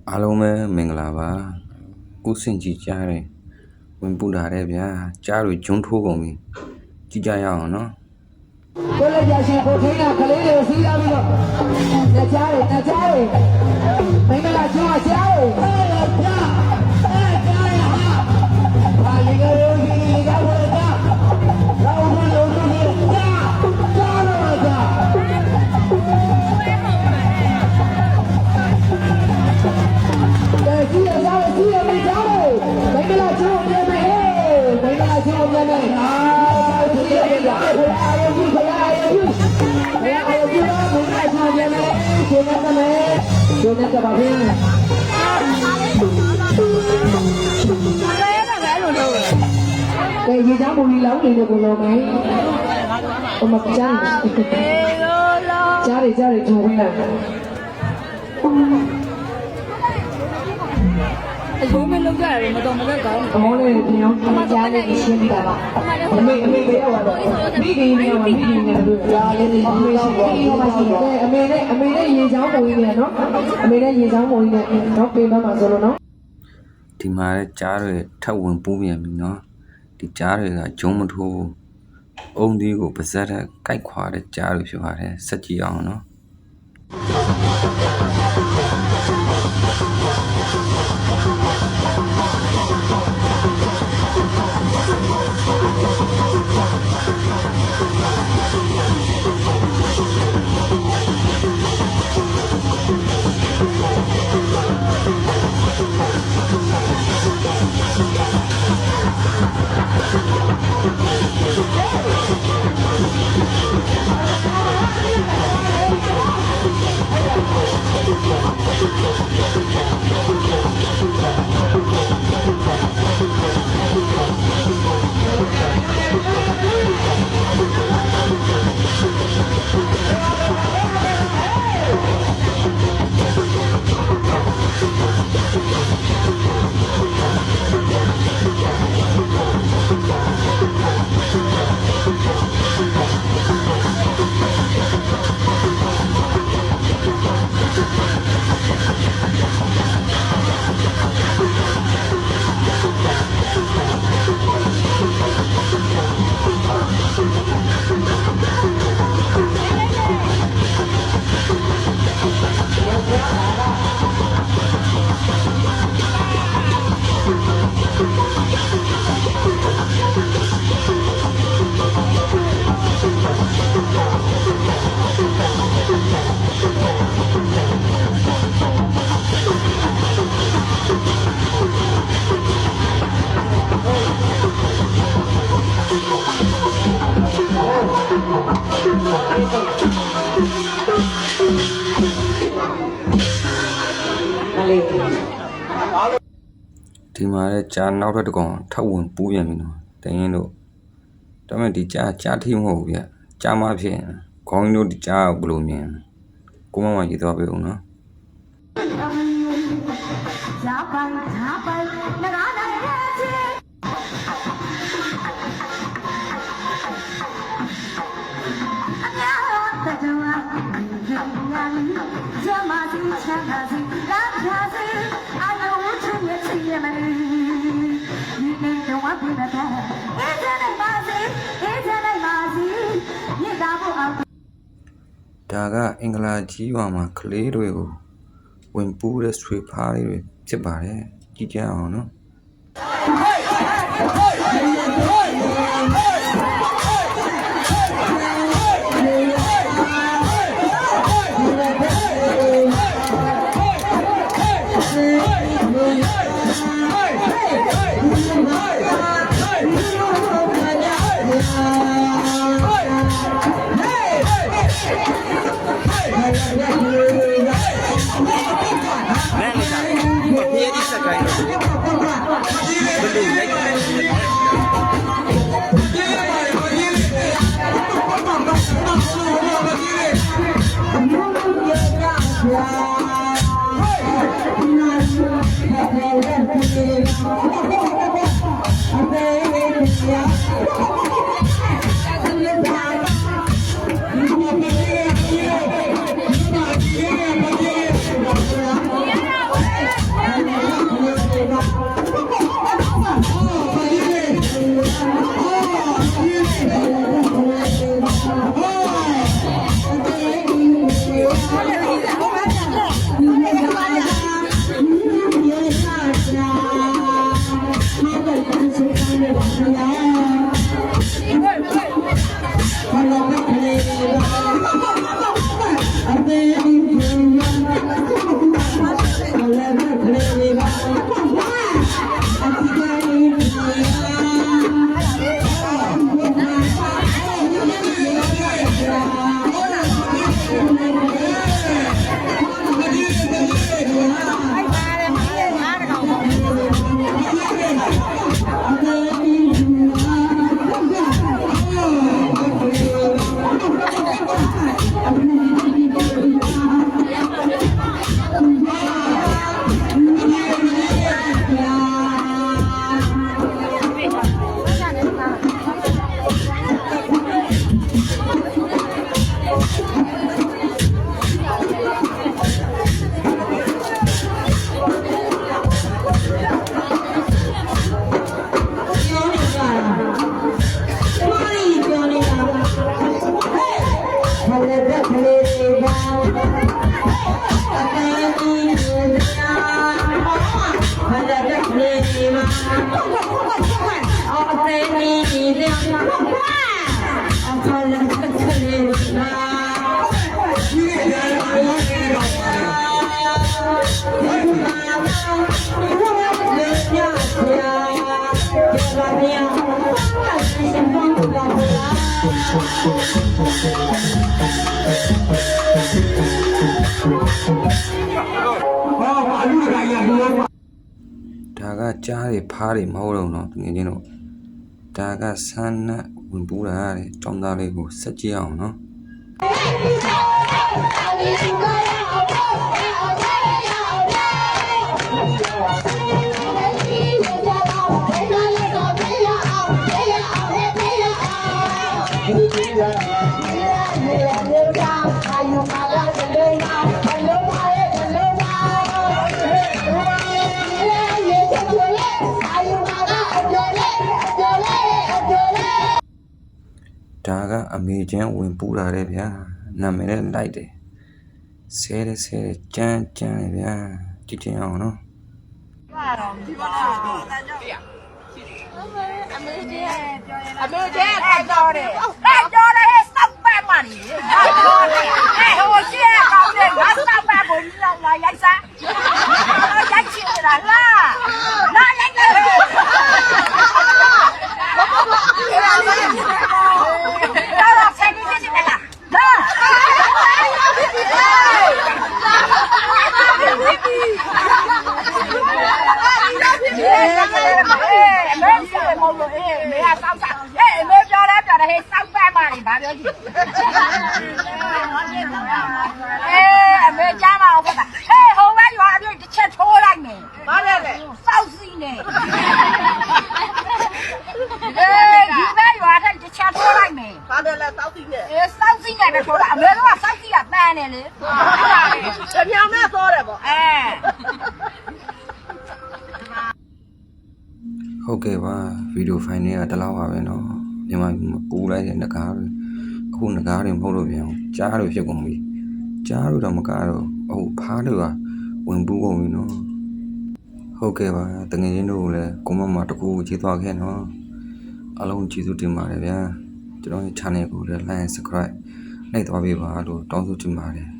အားလုံးပဲမင်္ဂလာပါဥစင်ကြီးကြားတယ်ဝင်ပူလာတယ်ဗျာကြားလို့ဂျုံထိုးကုန်ပြီကြည့်ကြရအောင်နော်ကိုလည်းကြာရှင်ကိုထိန်းတာကလေးတွေကိုစီးရပြီးတော့လက်ကြားတွေမင်္ဂလာကျွန်းကကြားတွေဘာလီကရိုးကြီးလီကဝဲတာရောင်းလို့လို့ကြားတော့ကြားကြည့်ရမင်းကြားတွေမင်္ဂလာကျွန်းပြန်မယ်မင်္ဂလာကျွန်းပြန်မယ်ကြည့်ရကြအာရုံကြီးခလာအာရုံကြီးတော့ဘုရားချာပြန်မယ်ရှင်နေပါမယ်ရှင်နေပါဗျာကဲရေချောင်းမူကြီးလောင်းနေတဲ့ကိုလုံးမယ်ဟိုမှာကြားတယ်ကြားတယ်ထုံဝင်လာအယုံမလုံးကြရတယ်မတော်မလဲကောင်းအမောလေးပြန်အောင်ကြားလေးရှင်းပြတာပါအမေပဲရောက်တော့မိခင်နဲ့တို့ကြားလေးရှင်းပြပါရှိတယ်အမေနဲ့ရေချောင်းမူကြီးနဲ့နော်အမေနဲ့ရေချောင်းမူကြီးနဲ့တော့ပြင်ပါမှာဆိုလို့နော်ဒီမှာလည်းကြားတွေထပ်ဝင်ပူးပြန်ပြီနော်ဒီကြားတွေကဂျုံမထိုးအုံဒီကိုပါဇက်နဲ့ကြိုက်ခွာတဲ့ကြားတွေဖြစ်ပါတယ်ဆက်ကြည့်အောင်နော်ဒီမှာလည်းကြားနောက်ထပ်တစ်ကောင်ထပ်ဝင်ပူးပြန်ပြီနော်တင်းရင်တို့ဒါပေမဲ့ဒီကြားထိမဟုတ်ဘူးဗျကြားမဖြစ်ခေါင်းတို့ဒီကြားဘယ်လိုမြင်ကိုမမရေးသွားပြီဦးနော်ဒါကအင်္ဂလာကြီးရွာမှာကလေးတွေကိုဝင်ပူးတဲ့ဆွေဖားလေးတွေဖြစ်ပါတယ်ကြည့်ကြအောင်နော် ဒါကကြားတွေဖားတွေမဟုတ်တော့နော်ငယ်ချင်းတို့ဒါကဆန်းနဲ့ဝင်ပူးတာတဲ့ចောင်းသားလေးကိုဆက်ကြည့်အောင်နော်ဒါကအမေချမ်းဝင်ပူးလာတယ်ဗျာနာမည်နဲ့လိုက်တယ်ဆဲတယ်ကြမ်းတယ်ဗျာကြည့်တင်အောင်နော် အမေတဲ့ခိုင်တော်တယ်ခိုင်တော်တယ်စောက်ပက်မှန်ကြီးဟိုရှေ့ကောင်းတယ်ငါစောက်ပက်ဘုံကြီးလာရိုက်စားရိုက်ချင်တာလားလာရိုက်တယ်တော့ဆက်ပြီးစစ်တယ်လားဟုတ်ကဲ့ပါဗီဒီယိုဖိုင်တွေကတလောက်ပါပဲเนาะမြန်မာပြည်မှာပူလိုက်တဲ့ငကားတွေအခုငကားတွေမဟုတ်လို့ပြန်ကြားလို့ဖြစ်ကုန်ပြီကြားလို့တော့မကားတော့အခုဖားလို့ကဝင်ပူးကုန်ပြီเนาะဟုတ်ကဲ့ပါတငယ်ချင်းတို့ကိုလည်းကွန်မန့်မှာတကူကြည့်သွားခဲ့เนาะအားလုံးကျေးဇူးတင်ပါတယ်ဗျာကျွန်တော်ရဲ့ channel ကိုလည်း like and subscribe နှိပ်သွားပေးပါလို့တောင်းဆိုချင်ပါတယ်